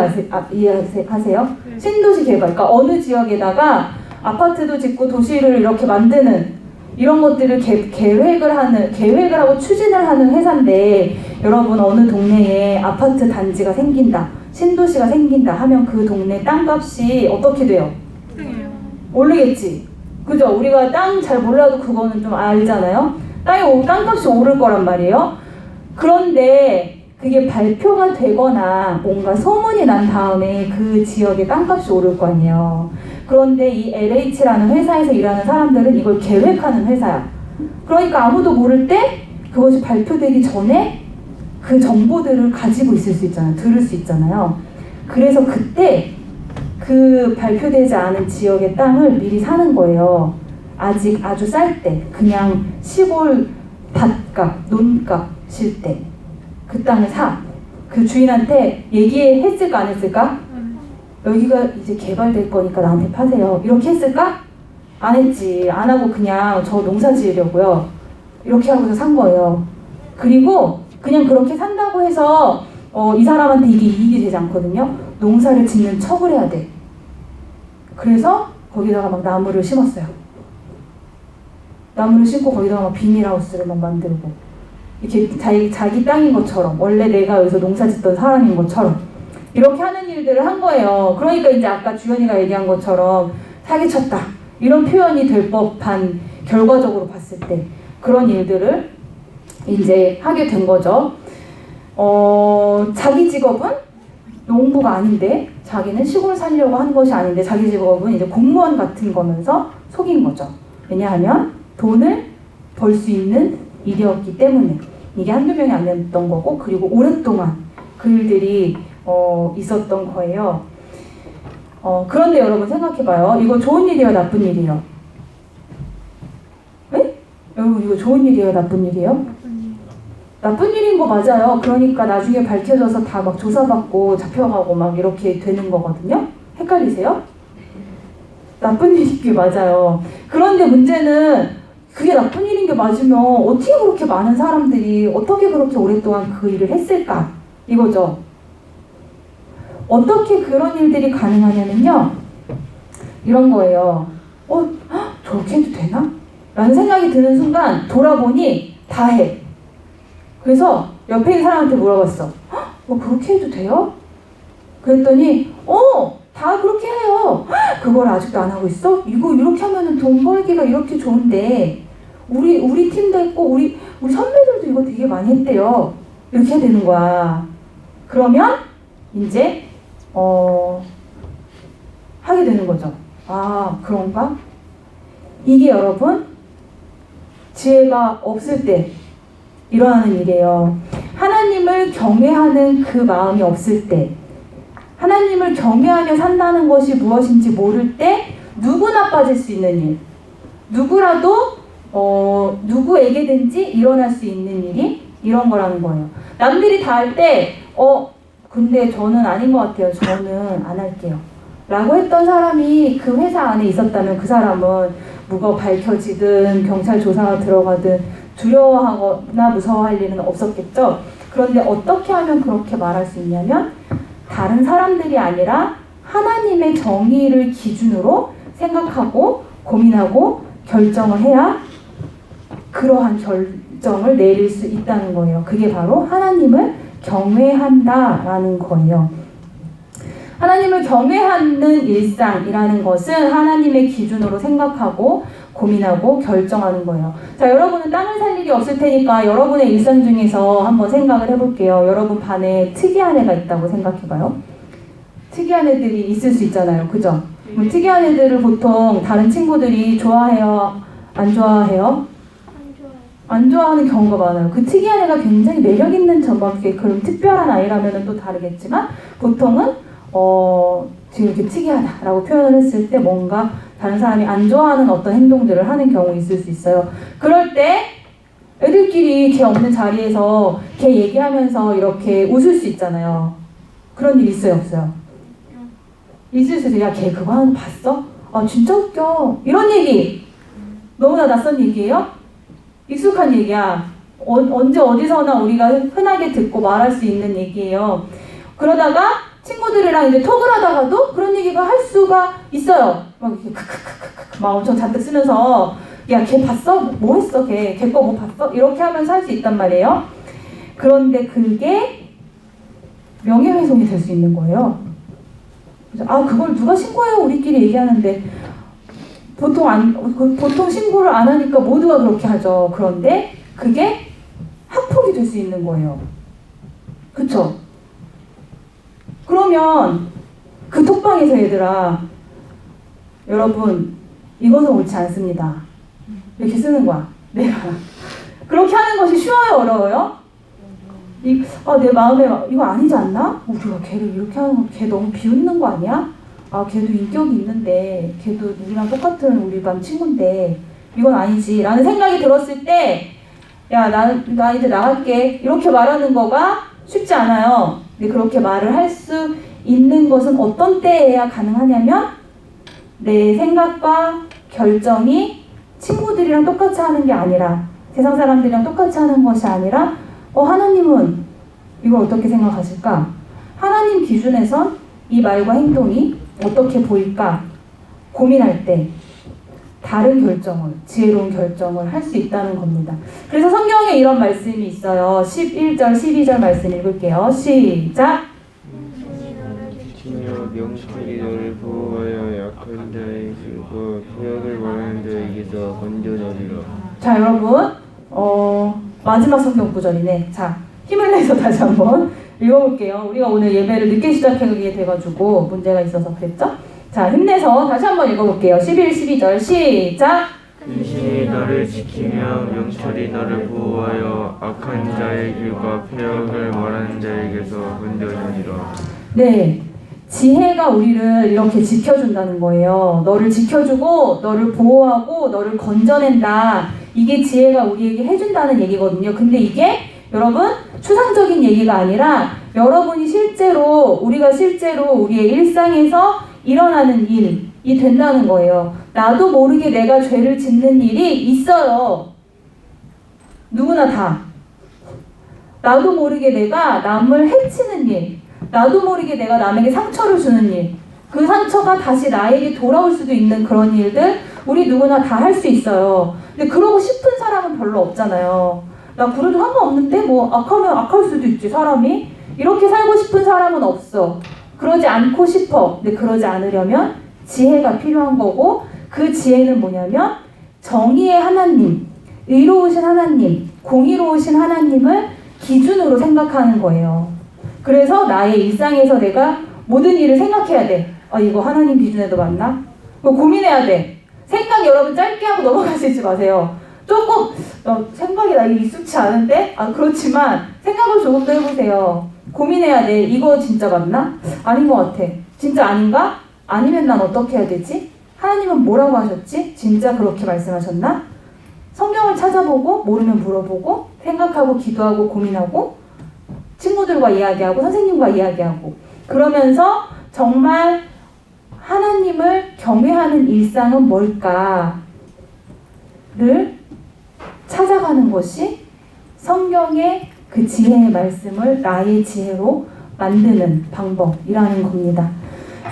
이해하세요? 신도시 개발. 그러니까 어느 지역에다가 아파트도 짓고 도시를 이렇게 만드는 이런 것들을 계획을 하고 추진을 하는 회사인데 여러분 어느 동네에 아파트 단지가 생긴다, 신도시가 생긴다 하면 그 동네 땅값이 어떻게 돼요? 오르겠지. 그죠? 우리가 땅 잘 몰라도 그거는 좀 알잖아요. 땅값이 오를 거란 말이에요. 그런데 그게 발표가 되거나 뭔가 소문이 난 다음에 그 지역의 땅값이 오를 거 아니에요. 그런데 이 LH라는 회사에서 일하는 사람들은 이걸 계획하는 회사야. 그러니까 아무도 모를 때 그것이 발표되기 전에 그 정보들을 가지고 있을 수 있잖아요. 들을 수 있잖아요. 그래서 그때 그 발표되지 않은 지역의 땅을 미리 사는 거예요. 아직 아주 쌀 때, 그냥 시골 밭값, 논값일 때 그 땅을 사. 그 주인한테 얘기했을까 안 했을까? 여기가 이제 개발될 거니까 나한테 파세요. 이렇게 했을까? 안 했지. 안 하고 그냥 저 농사 지으려고요. 이렇게 하고서 산 거예요. 그리고 그냥 그렇게 산다고 해서 이 사람한테 이게 이익이 되지 않거든요. 농사를 짓는 척을 해야 돼. 그래서 거기다가 막 나무를 심었어요. 나무를 심고 거기다가 막 비닐하우스를 막 만들고 이렇게 자기 땅인 것처럼 원래 내가 여기서 농사 짓던 사람인 것처럼 이렇게 하는 일들을 한 거예요. 그러니까 이제 아까 주연이가 얘기한 것처럼 사기쳤다 이런 표현이 될 법한 결과적으로 봤을 때 그런 일들을 이제 하게 된 거죠. 자기 직업은 농부가 아닌데 자기는 시골 살려고 한 것이 아닌데 자기 직업은 이제 공무원 같은 거면서 속인 거죠. 왜냐하면 돈을 벌 수 있는 일이었기 때문에 이게 한두 명이 아니었던 거고 그리고 오랫동안 그 일들이 있었던 거예요. 그런데 여러분 생각해봐요. 이거 좋은 일이에요? 나쁜 일이에요? 네? 여러분 이거 좋은 일이에요? 나쁜 일이에요? 나쁜 일인 거 맞아요. 그러니까 나중에 밝혀져서 다 막 조사받고 잡혀가고 막 이렇게 되는 거거든요. 헷갈리세요? 나쁜 일인 게 맞아요. 그런데 문제는 그게 나쁜 일인 게 맞으면 어떻게 그렇게 많은 사람들이 어떻게 그렇게 오랫동안 그 일을 했을까? 이거죠. 어떻게 그런 일들이 가능하냐면요. 이런 거예요. 저렇게 해도 되나? 라는 생각이 드는 순간 돌아보니 다 해. 그래서 옆에 있는 사람한테 물어봤어. 그렇게 해도 돼요? 그랬더니 다 그렇게 해요. 그걸 아직도 안 하고 있어? 이거 이렇게 하면은 돈 벌기가 이렇게 좋은데 우리 팀도 했고 우리 선배들도 이거 되게 많이 했대요. 이렇게 해야 되는 거야. 그러면 이제 하게 되는 거죠. 아 그런가? 이게 여러분 지혜가 없을 때 일어나는 일이에요. 하나님을 경외하는 그 마음이 없을 때 하나님을 경외하며 산다는 것이 무엇인지 모를 때 누구나 빠질 수 있는 일, 누구라도 누구에게든지 일어날 수 있는 일이 이런 거라는 거예요. 남들이 다 할 때 근데 저는 아닌 것 같아요. 저는 안 할게요. 라고 했던 사람이 그 회사 안에 있었다면 그 사람은 뭐가 밝혀지든 경찰 조사가 들어가든 두려워하거나 무서워할 일은 없었겠죠. 그런데 어떻게 하면 그렇게 말할 수 있냐면 다른 사람들이 아니라 하나님의 정의를 기준으로 생각하고 고민하고 결정을 해야 그러한 결정을 내릴 수 있다는 거예요. 그게 바로 하나님을 경외한다라는 거예요. 하나님을 경외하는 일상이라는 것은 하나님의 기준으로 생각하고 고민하고 결정하는 거예요. 자, 여러분은 땅을 살 일이 없을 테니까 여러분의 일상 중에서 한번 생각을 해볼게요. 여러분 반에 특이한 애가 있다고 생각해봐요. 특이한 애들이 있을 수 있잖아요. 그죠? 특이한 애들을 보통 다른 친구들이 좋아해요? 안 좋아해요? 안 좋아하는 경우가 많아요. 그 특이한 애가 굉장히 매력 있는 그런 특별한 아이라면 또 다르겠지만 보통은 지금 이렇게 특이하다라고 표현을 했을 때 뭔가 다른 사람이 안 좋아하는 어떤 행동들을 하는 경우 있을 수 있어요. 그럴 때 애들끼리 걔 없는 자리에서 걔 얘기하면서 이렇게 웃을 수 있잖아요. 그런 일 있어요, 없어요? 있을 수 있어요. 야, 걔 그거 하는 거 봤어? 아, 진짜 웃겨. 이런 얘기 너무나 낯선 얘기예요? 익숙한 얘기야. 언제 어디서나 우리가 흔하게 듣고 말할 수 있는 얘기예요. 그러다가 친구들이랑 이제 톡을 하다가도 그런 얘기가 할 수가 있어요. 막 이렇게 크크크크크 막 엄청 잔뜩 쓰면서 야, 걔 봤어? 뭐 했어? 걔 거 뭐 봤어? 이렇게 하면서 할 수 있단 말이에요. 그런데 그게 명예훼손이 될 수 있는 거예요. 그래서 그걸 누가 신고해요? 우리끼리 얘기하는데 보통 신고를 안 하니까 모두가 그렇게 하죠. 그런데 그게 학폭이 될 수 있는 거예요. 그쵸? 그러면 그 톡방에서 얘들아, 여러분 이것은 옳지 않습니다. 이렇게 쓰는 거야. 내가 그렇게 하는 것이 쉬워요, 어려워요? 내 마음에 이거 아니지 않나? 우리가 걔를 이렇게 하는 거, 걔 너무 비웃는 거 아니야? 걔도 인격이 있는데, 걔도 우리랑 똑같은 우리 반 친구인데 이건 아니지 라는 생각이 들었을 때, 야, 나 이제 나갈게 이렇게 말하는 거가 쉽지 않아요. 근데 그렇게 말을 할 수 있는 것은 어떤 때에야 가능하냐면, 내 생각과 결정이 친구들이랑 똑같이 하는 게 아니라, 세상 사람들이랑 똑같이 하는 것이 아니라, 하나님은 이걸 어떻게 생각하실까? 하나님 기준에선 이 말과 행동이 어떻게 보일까? 고민할 때 다른 결정을, 지혜로운 결정을 할 수 있다는 겁니다. 그래서 성경에 이런 말씀이 있어요. 11절, 12절 말씀 읽을게요. 시작! 지치며 명철이 너를 보호하여 약한 자의 길과 폐역을 말하는 자에게서 건져내리라. 자, 여러분, 마지막 성경 구절이네. 자, 힘을 내서 다시 한번 읽어볼게요. 우리가 오늘 예배를 늦게 시작하게 돼가지고 문제가 있어서 그랬죠? 자, 힘내서 다시 한번 읽어볼게요. 11, 12절 시작! 근신이 너를 지키며 명철이 너를 보호하여 악한 자의 길과 폐역을 말하는 자에게서 건져내리라. 네, 지혜가 우리를 이렇게 지켜준다는 거예요. 너를 지켜주고 너를 보호하고 너를 건져낸다. 이게 지혜가 우리에게 해준다는 얘기거든요. 근데 이게 여러분 추상적인 얘기가 아니라 여러분이 우리가 실제로 우리의 일상에서 일어나는 일이 된다는 거예요. 나도 모르게 내가 죄를 짓는 일이 있어요. 누구나 다. 나도 모르게 내가 남을 해치는 일, 나도 모르게 내가 남에게 상처를 주는 일, 그 상처가 다시 나에게 돌아올 수도 있는 그런 일들 우리 누구나 다 할 수 있어요. 근데 그러고 싶은 사람은 별로 없잖아요. 나 그래도 상관없는데 뭐 악하면 악할 수도 있지 사람이. 이렇게 살고 싶은 사람은 없어. 그러지 않고 싶어. 근데 그러지 않으려면 지혜가 필요한 거고, 그 지혜는 뭐냐면 정의의 하나님, 의로우신 하나님, 공의로우신 하나님을 기준으로 생각하는 거예요. 그래서 나의 일상에서 내가 모든 일을 생각해야 돼. 이거 하나님 기준에도 맞나? 고민해야 돼. 생각 여러분 짧게 하고 넘어가시지 마세요. 조금 생각이 나게 익숙치 않은데? 그렇지만 생각을 조금 더 해보세요. 고민해야 돼. 이거 진짜 맞나? 아닌 것 같아. 진짜 아닌가? 아니면 난 어떻게 해야 되지? 하나님은 뭐라고 하셨지? 진짜 그렇게 말씀하셨나? 성경을 찾아보고 모르면 물어보고 생각하고 기도하고 고민하고 친구들과 이야기하고 선생님과 이야기하고 그러면서 정말 하나님을 경외하는 일상은 뭘까를 찾아가는 것이 성경의 그 지혜의 말씀을 나의 지혜로 만드는 방법이라는 겁니다.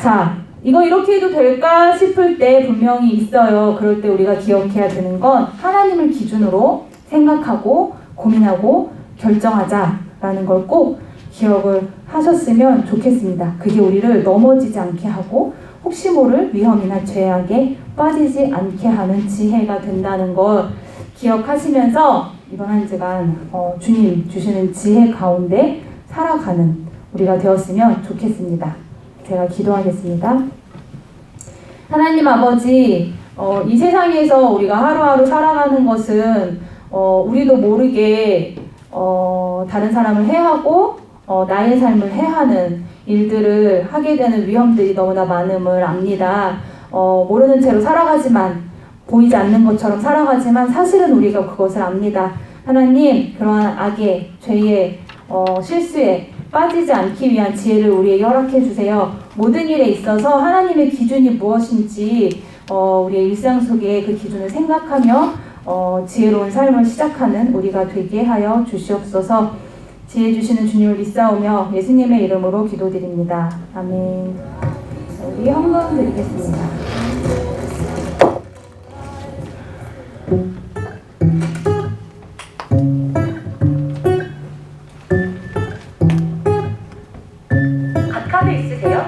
자, 이거 이렇게 해도 될까 싶을 때 분명히 있어요. 그럴 때 우리가 기억해야 되는 건 하나님을 기준으로 생각하고 고민하고 결정하자라는 걸 꼭 기억을 하셨으면 좋겠습니다. 그게 우리를 넘어지지 않게 하고 혹시 모를 위험이나 죄악에 빠지지 않게 하는 지혜가 된다는 걸 기억하시면서 이번 한 주간 주님 주시는 지혜 가운데 살아가는 우리가 되었으면 좋겠습니다. 제가 기도하겠습니다. 하나님 아버지, 이 세상에서 우리가 하루하루 살아가는 것은 우리도 모르게 다른 사람을 해하고 나의 삶을 해하는 일들을 하게 되는 위험들이 너무나 많음을 압니다. 모르는 채로 살아가지만, 보이지 않는 것처럼 살아가지만 사실은 우리가 그것을 압니다. 하나님, 그러한 악의, 죄의, 실수에 빠지지 않기 위한 지혜를 우리에게 허락해 주세요. 모든 일에 있어서 하나님의 기준이 무엇인지 우리의 일상 속에 그 기준을 생각하며 지혜로운 삶을 시작하는 우리가 되게 하여 주시옵소서. 지혜 주시는 주님을 믿사오며 예수님의 이름으로 기도드립니다. 아멘. 우리 헌금 드리겠습니다. 카드 있으세요?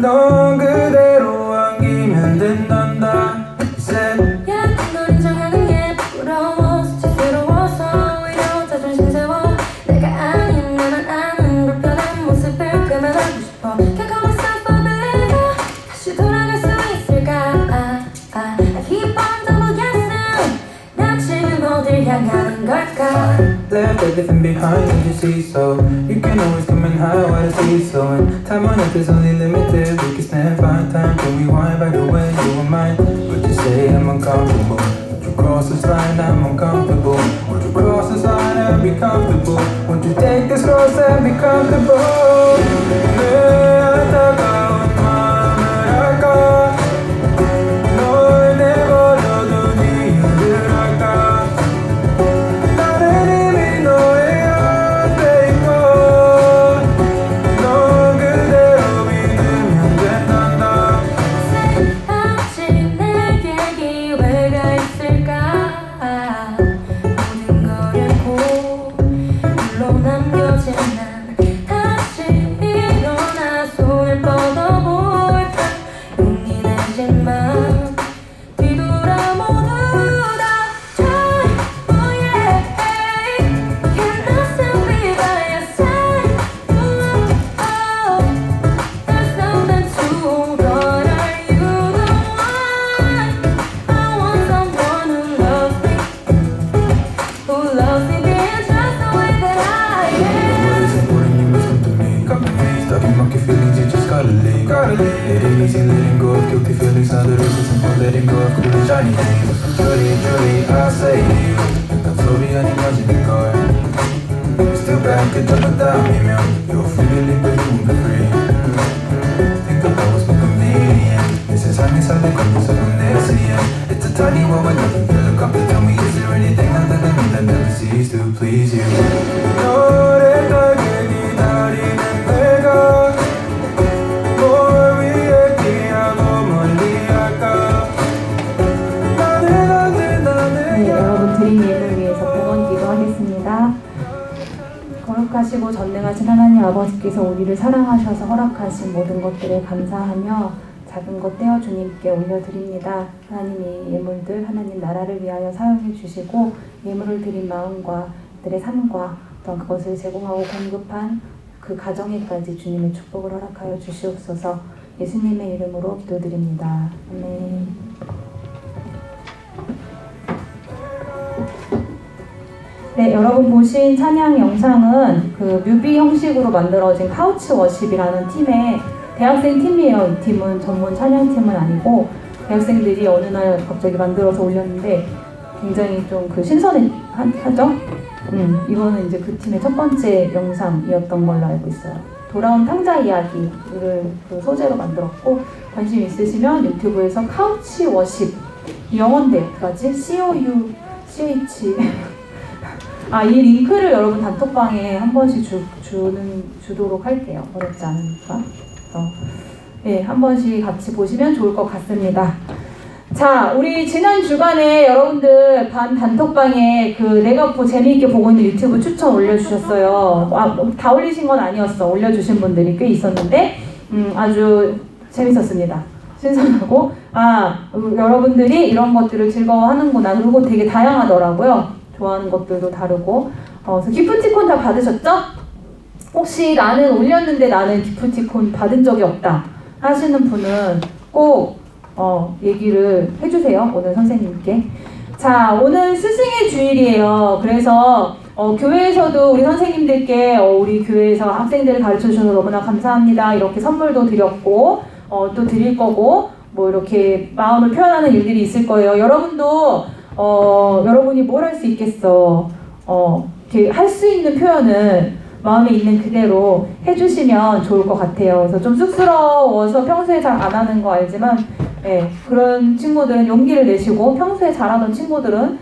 넌 그대로 안기면 된단다. Said 얕은 널 인정하는 게 부러워 수치스러워서 오히려 자존심 세워 내가 아닌 나만 아는 불편한 모습을 그만하고 싶어 Can't call myself a believer 다시 돌아갈 수 있을까 I keep on double guessing 난 지금 어딜 향하는 걸까 left everything behind and you see so you can always come and hide while I see so and time on earth is only limited. We can stand fine time to rewind back to when you were mine. Would you say I'm uncomfortable? Would you cross this line? I'm uncomfortable. Would you cross this line and be comfortable? Would you take this cross and be comfortable? 내 안타까운 마음을 할까? 널 내버려둔 이유를 알까? 나는 이미 너의 앞에 있고 넌 그대로 믿으면 된단다. 아직 내게 기회가 있을까 모든 걸 잃고 홀로 남겨진 난 다시 일어나 손을 뻗어볼까 용기 내진 맘 뒤돌아 모두 다 try oh yeah can I still be by your side oh there's nothing to but are you the one I want someone who loves me being just the way that I am What is important, you must come to me. Stuck in monkey feelings, you just gotta leave. It ain't easy letting go of guilty feelings. Now that it's simple letting go of cool and shiny things. Truly, I say to you, 난 소리 아닌 가지는 걸. Still back at the down, you're feeling but you won't be free. Think about what's more convenient. 내 세상에 살던 건너서 내세요. It's a tiny world with nothing to look up to. Tell me, is there anything other than me that never cease to please you? 너를 따게 기다리는 내가 뭘 위해 피하고 멀리 할까? 네, 여러분 드림 예배를 위해서 봉헌 기도하겠습니다. 거룩하시고 전능하신 하나님 아버지께서 우리를 사랑하셔서 허락하신 모든 것들에 감사하며 작은 것 떼어 주님께 올려드립니다. 하나님 이 예물들 하나님 나라를 위하여 사용해 주시고 예물을 드린 마음과 들의 삶과 어떤 그것을 제공하고 공급한 그 가정에까지 주님의 축복을 허락하여 주시옵소서. 예수님의 이름으로 기도드립니다. 아멘. 네, 여러분 보신 찬양 영상은 그 뮤비 형식으로 만들어진 카우치 워십이라는 팀의 대학생 팀이에요. 이 팀은 전문 찬양팀은 아니고 대학생들이 어느 날 갑자기 만들어서 올렸는데 굉장히 좀 그 신선하죠? 이거는 이제 그 팀의 첫 번째 영상이었던 걸로 알고 있어요. 돌아온 탕자 이야기를 그 소재로 만들었고 관심 있으시면 유튜브에서 카우치 워십 영어인데 어떡하지? COUCH 이 링크를 여러분 단톡방에 한 번씩 주도록 할게요. 어렵지 않으니까. 네, 한 번씩 같이 보시면 좋을 것 같습니다. 자, 우리 지난 주간에 여러분들 단톡방에 그 내가 재미있게 보고 있는 유튜브 추천 올려주셨어요. 다 올리신 건 아니었어. 올려주신 분들이 꽤 있었는데 아주 재밌었습니다. 신선하고 여러분들이 이런 것들을 즐거워하는구나. 그리고 되게 다양하더라고요. 좋아하는 것들도 다르고. 그래서 기프티콘 다 받으셨죠? 혹시 나는 올렸는데 나는 기프티콘 받은 적이 없다 하시는 분은 꼭 얘기를 해주세요. 오늘 선생님께. 자, 오늘 스승의 주일이에요. 그래서 교회에서도 우리 선생님들께 우리 교회에서 학생들을 가르쳐 주셔서 너무나 감사합니다. 이렇게 선물도 드렸고 또 드릴 거고 뭐 이렇게 마음을 표현하는 일들이 있을 거예요. 여러분도 여러분이 뭘 할 수 있겠어. 이렇게 할 수 있는 표현을 마음에 있는 그대로 해주시면 좋을 것 같아요. 그래서 좀 쑥스러워서 평소에 잘 안 하는 거 알지만 그런 친구들은 용기를 내시고 평소에 잘하던 친구들은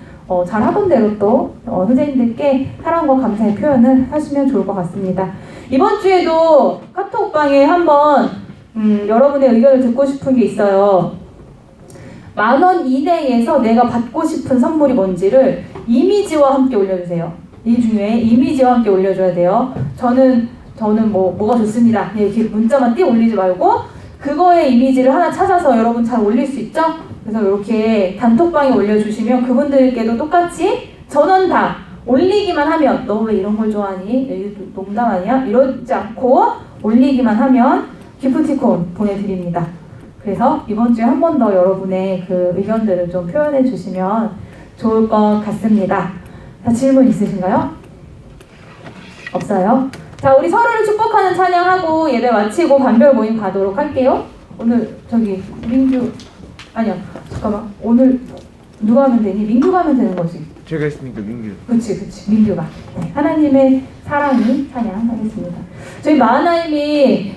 잘하던 대로 또 선생님들께 사랑과 감사의 표현을 하시면 좋을 것 같습니다. 이번 주에도 카톡방에 한번 여러분의 의견을 듣고 싶은 게 있어요. 10,000원 이내에서 내가 받고 싶은 선물이 뭔지를 이미지와 함께 올려주세요. 이 중에 이미지와 함께 올려줘야 돼요. 저는 뭐가 좋습니다. 이렇게 문자만 띄 올리지 말고 그거의 이미지를 하나 찾아서 여러분 잘 올릴 수 있죠? 그래서 이렇게 단톡방에 올려주시면 그분들께도 똑같이 전원 다 올리기만 하면 너 왜 이런 걸 좋아하니? 농담 아니야? 이러지 않고 올리기만 하면 기프티콘 보내드립니다. 그래서 이번 주에 한 번 더 여러분의 그 의견들을 좀 표현해 주시면 좋을 것 같습니다. 자, 질문 있으신가요? 없어요? 자, 우리 서로를 축복하는 찬양하고 예배 마치고 반별 모임 가도록 할게요. 오늘 저기 민규 아니야 잠깐만 오늘 누가 하면 되니? 민규가 하면 되는 거지. 제가 했으니까 민규. 그치 민규가. 네, 하나님의 사랑이 찬양하겠습니다. 저희 마하나임이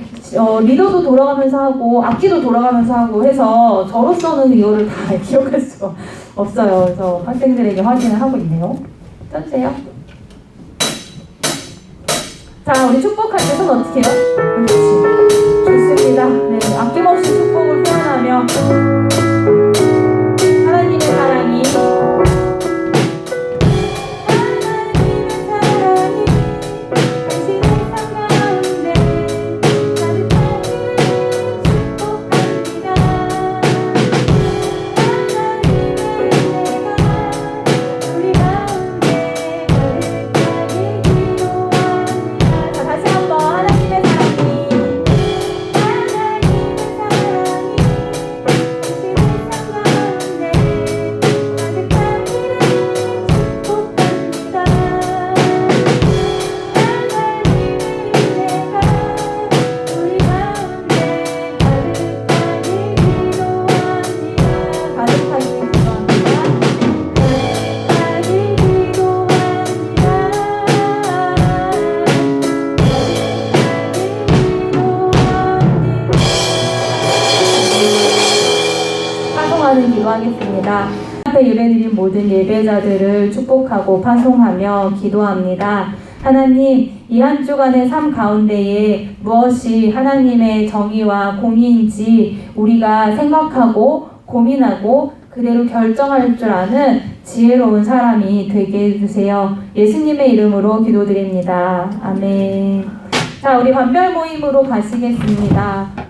리더도 돌아가면서 하고 악기도 돌아가면서 하고 해서 저로서는 이거를 다 기억할 수가 없어요. 그래서 학생들에게 확인을 하고 있네요. 써주세요. 자, 우리 축복할 때 손 어떻게 해요? 그렇지. 좋습니다. 네, 아낌없이 축복을 표현하며 하나님의 사랑이 기도하겠습니다. 앞에 예배드린 모든 예배자들을 축복하고 파송하며 기도합니다. 하나님, 이 한 주간의 삶 가운데에 무엇이 하나님의 정의와 공의인지 우리가 생각하고 고민하고 그대로 결정할 줄 아는 지혜로운 사람이 되게 해주세요. 예수님의 이름으로 기도드립니다. 아멘. 자, 우리 반별 모임으로 가시겠습니다.